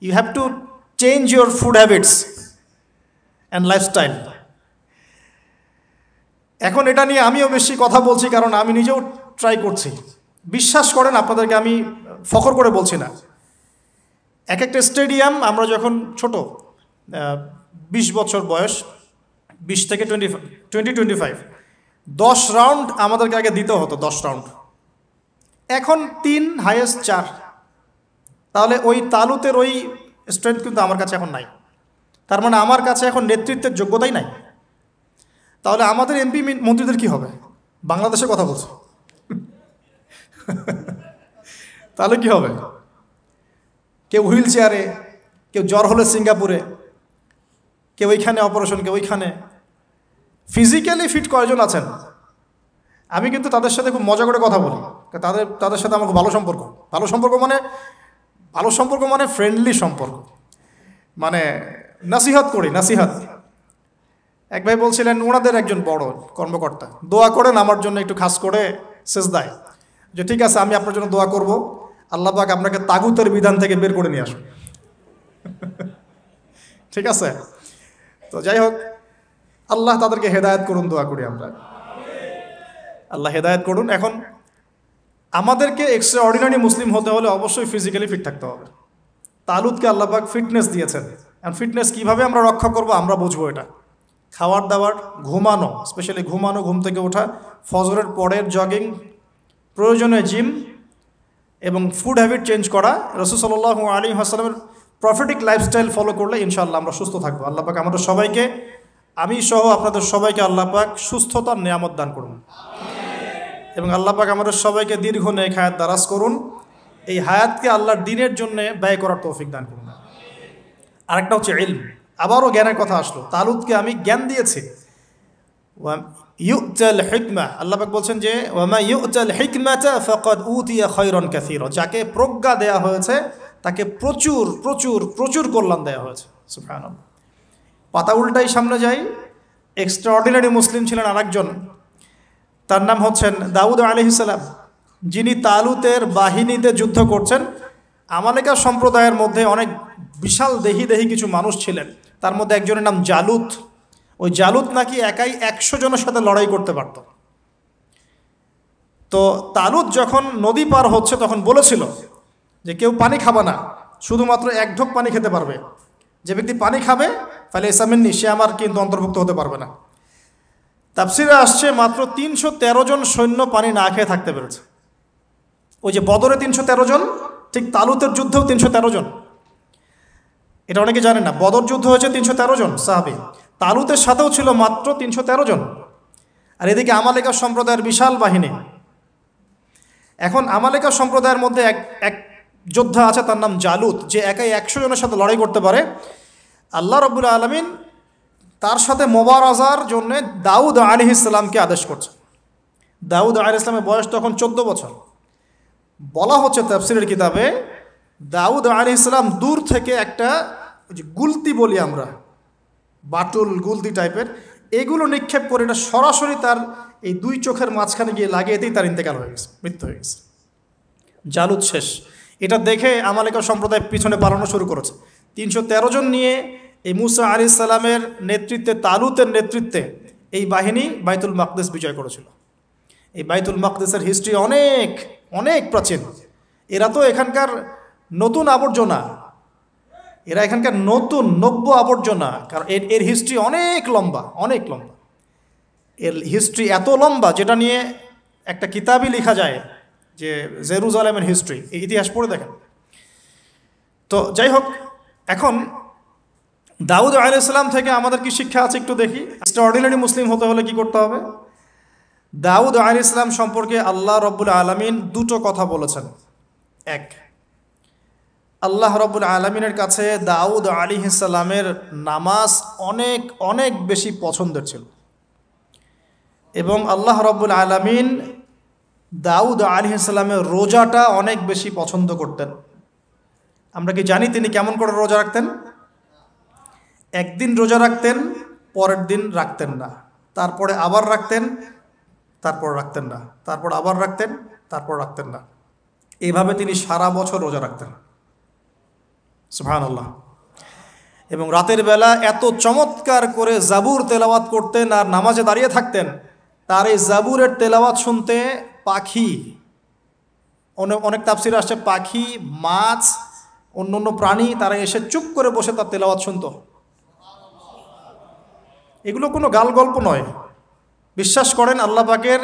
You have to change your food habits and lifestyle. এখন এটা নিয়ে আমিও বেশি কথা বলছি কারণ আমি নিজেও ট্রাই করছি। বিশ্বাস করেন, আপনাদেরকে আমি ফখর করে বলছি না। এক একটা স্টেডিয়াম আমরা যখন ছোট 20 বছর বয়স, 20 থেকে 25 10 রাউন্ড আমাদেরকে আগে দিতে হতো, 10 রাউন্ড। এখন 3, হাইয়েস্ট 4। তাহলে ওই তালুতের ওই স্ট্রেংথ কিন্তু আমার কাছে এখন নাই। তার মানে আমার কাছে এখন নেতৃত্বের যোগ্যতাই নাই। তাহলে আমাদের এমপি মন্ত্রীদের কি হবে? বাংলাদেশের কথা বলছে, তাহলে কি হবে? কেউ হুইল চেয়ারে, কেউ জ্বর হলে সিঙ্গাপুরে, কেউ ওইখানে অপারেশন, কেউ ওইখানে। ফিজিক্যালি ফিট কয়জন আছেন? আমি কিন্তু তাদের সাথে খুব মজা করে কথা বলি। তাদের সাথে আমার খুব ভালো সম্পর্ক। ভালো সম্পর্ক মানে ফ্রেন্ডলি সম্পর্ক, মানে নাসিহত করি, নাসিহত। এক ভাই বলছিলেন, ওনাদের একজন বড় কর্মকর্তা, দোয়া করেন আমার জন্য একটু খাস করে সেজদায়, যে ঠিক আছে আমি আপনার জন্য দোয়া করব, আল্লাহ পাক আপনাকে তাগুতের বিধান থেকে বের করে নিয়ে আসুন। ঠিক আছে? তো যাই হোক, আল্লাহ তাদেরকে হেদায়েত করুন, দোয়া করি আমরা, আল্লাহ হেদায়েত করুন। এখন আমাদেরকে এক্সট্রা অর্ডিনারি মুসলিম হতে হলে অবশ্যই ফিজিক্যালি ফিট থাকতে হবে। তালুতকে আল্লাহ পাক ফিটনেস দিয়েছেন, আর ফিটনেস কীভাবে আমরা রক্ষা করব আমরা বুঝবো। এটা খাওয়ার দাওয়ার, ঘুমানো, স্পেশালি ঘুমানো, ঘুম থেকে ওঠা, ফজরের পরের জগিং, প্রয়োজনে জিম এবং ফুড হ্যাবিট চেঞ্জ করা। রাসূল সাল্লাল্লাহু আলাইহি ওয়াসাল্লামের প্রফেটিক লাইফস্টাইল ফলো করলে ইনশাআল্লাহ আমরা সুস্থ থাকবো। আল্লাহ পাক আমাদের সবাইকে, আমি সহ আপনাদের সবাইকে আল্লাহ পাক সুস্থতার নিয়ামত দান করুন, এবং আল্লাহ পাক আমাদের সবাইকে দীর্ঘ নেক হায়াত দারাজ করুন। এই হায়াতকে আল্লাহর দ্বীনের জন্য ব্যয় করার তৌফিক দান করুন। আরেকটা হচ্ছে ইলম। আবারও জ্ঞানের কথা আসলো। তালুতকে আমি জ্ঞান দিয়েছি। ইউতাল হিকমা, আল্লাহ পাক বলছেন যে ওয়ামা ইউতাল হিকমাতা ফাকাদ উতিয়া খায়রান কাসীরা, যাকে প্রজ্ঞা দেয়া হয়েছে তাকে প্রচুর প্রচুর প্রচুর কল্যাণ দেওয়া হয়েছে। সুবহানাল্লাহ। পাতা উল্টাই সামনে যাই, এক্সট্রা অর্ডিনারি মুসলিম ছিলেন আরেকজন, তার নাম হচ্ছেন দাউদ আলাইহিস সালাম, যিনি তালুতের বাহিনীতে যুদ্ধ করছেন। আমালেকা সম্প্রদায়ের মধ্যে অনেক বিশাল দেহি কিছু মানুষ ছিলেন, তার মধ্যে একজনের নাম জালুত। ওই জালুত নাকি একাই 100 জনের সাথে লড়াই করতে পারত। তো তালুত যখন নদী পার হচ্ছে তখন বলেছিল যে কেউ পানি খাবে না, শুধুমাত্র 1 ঢোক পানি খেতে পারবে। যে ব্যক্তি পানি খাবে তাহলে ইসামিন্নি, সে আমার কিন্তু অন্তর্ভুক্ত হতে পারবে না। তাফসিরে আসছে মাত্র 313 জন সৈন্য পানি না খেয়ে থাকতে পেরেছে। ওই যে বদরে 313 জন, ঠিক তালুতের যুদ্ধেও 313 জন। এটা অনেকে জানেন না, বদর যুদ্ধ হয়েছে 313 জন সাহাবী, তালুতের সাথেও ছিল মাত্র 313 জন। আর এদিকে আমালেকা সম্প্রদায়ের বিশাল বাহিনী। এখন আমালেকা সম্প্রদায়ের মধ্যে এক যোদ্ধা আছে, তার নাম জালুত, যে একাই 100 জনের সাথে লড়াই করতে পারে। আল্লাহ রাব্বুল আলামিন তার সাথে মোবারাজার জন্য দাউদ আলাইহিস সালামকে আদেশ করছে। দাউদ আলাইহিস সালামের বয়স তখন 14 বছর। বলা হচ্ছে তাফসীরের কিতাবে, দাউদ আলাইহিস সালাম দূর থেকে একটা যে গুলতি বলি আমরা, বাটুল গুলতি টাইপের, এগুলো নিক্ষেপ করে এটা সরাসরি তার এই 2 চোখের মাঝখানে গিয়ে লাগিয়েতেই তার ইন্তেকাল হয়ে গেছে, মৃত্যু হয়ে গেছে। জালুত শেষ। এটা দেখে আমালেকা সম্প্রদায় পিছনে পালানো শুরু করেছে। 313 জন নিয়ে এই মুসা আলাইহিস সালামের নেতৃত্বে, তালুতের নেতৃত্বে এই বাহিনী বাইতুল মাকদিস বিজয় করেছিল। এই বাইতুল মাকদিসের হিস্ট্রি অনেক অনেক প্রাচীন। এরা তো এখানকার নতুন আবর্জনা, এরা এখানকার নতুন নব্য আবর্জনা, কারণ এর হিস্ট্রি অনেক লম্বা, অনেক লম্বা। এর হিস্ট্রি এত লম্বা যেটা নিয়ে একটা কিতাবই লেখা যায়, যে জেরুজালেমের হিস্ট্রি, এই ইতিহাস পড়ে দেখেন। তো যাই হোক, এখন দাউদ আলাইহিস সালাম থেকে আমাদের কি শিক্ষা আছে একটু দেখি। এক্সট্রাঅর্ডিনারি মুসলিম হতে হলে কি করতে হবে? দাউদ আলাইহিস সালাম সম্পর্কে আল্লাহ রাব্বুল আলামিন 2টো কথা বলেছেন। এক, আল্লাহ রাব্বুল আলামিনের কাছে দাউদ আলাইহিস সালামের নামাজ অনেক অনেক বেশি পছন্দের ছিল, এবং আল্লাহ রাব্বুল আলামিন দাউদ আলাইহিস সালামের রোজাটা অনেক বেশি পছন্দ করতেন। আমরা কি জানি তিনি কেমন করে রোজা রাখতেন? একদিন রোজা রাখতেন, পরের দিন রাখতেন না, তারপরে আবার রাখতেন, তারপর রাখতেন না, তারপর আবার রাখতেন, তারপর রাখতেন না। এইভাবে তিনি সারা বছর রোজা রাখতেন। সুবহানাল্লাহ। এবং রাতের বেলা এত চমৎকার করে জাবুর তেলাওয়াত করতেন আর নামাজে দাঁড়িয়ে থাকতেন, তার এই জাবুরের তেলাওয়াত শুনতে পাখি, অনেক তাফসিরে আসছে পাখি, মাছ, অন্য অন্য প্রাণী তারা এসে চুপ করে বসে তার তেলাওয়াত শুনতো। এগুলো কোনো গাল গল্প নয়। বিশ্বাস করেন আল্লাহ পাকের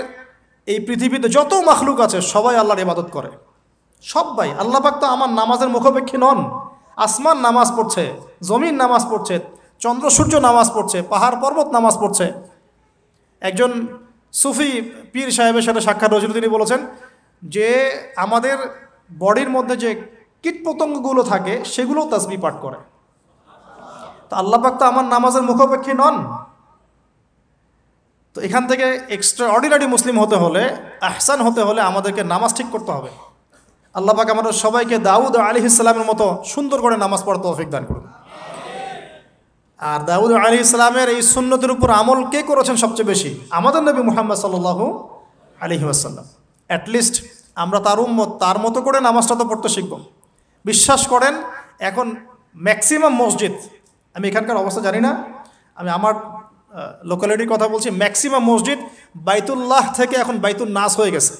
এই পৃথিবীতে যত মাখলুক আছে সবাই আল্লাহর ইবাদত করে, সবাই। আল্লাহ পাক তো আমার নামাজের মুখাপেক্ষী নন। আসমান নামাজ পড়ছে, জমিন নামাজ পড়ছে, চন্দ্র সূর্য নামাজ পড়ছে, পাহাড় পর্বত নামাজ পড়ছে। একজন সুফি পীর সাহেবের সাথে সাক্ষাৎ হয়েছিল, তিনি বলেছেন যে আমাদের বডির মধ্যে যে কীটপতঙ্গগুলো থাকে সেগুলোও তাসবিহ পাঠ করে। তো আল্লাহ পাক তো আমার নামাজের মুখাপেক্ষী নন। তো এখান থেকে এক্সট্রা অর্ডিনারি মুসলিম হতে হলে, আহসান হতে হলে আমাদেরকে নামাজ ঠিক করতে হবে। আল্লাহ পাক আমাদের সবাইকে দাউদ আলাইহিস সালামের মতো সুন্দর করে নামাজ পড়ার তৌফিক দান করুন। আর দাউদ আলাইহিস সালামের এই সুন্নতের উপর আমল কে করেছেন সবচেয়ে বেশি? আমাদের নবী মুহাম্মদ সাল্লাল্লাহু আলাইহি ওয়াসাল্লাম। অ্যাটলিস্ট আমরা তার উম্মত, তার মতো করে নামাজটা তো পড়তে শিখব। বিশ্বাস করেন এখন ম্যাক্সিমাম মসজিদ, আমি এখানকার অবস্থা জানি না, আমি আমার লোকালিটির কথা বলছি, ম্যাক্সিমাম মসজিদ বাইতুল্লাহ থেকে এখন বাইতুল নাস হয়ে গেছে।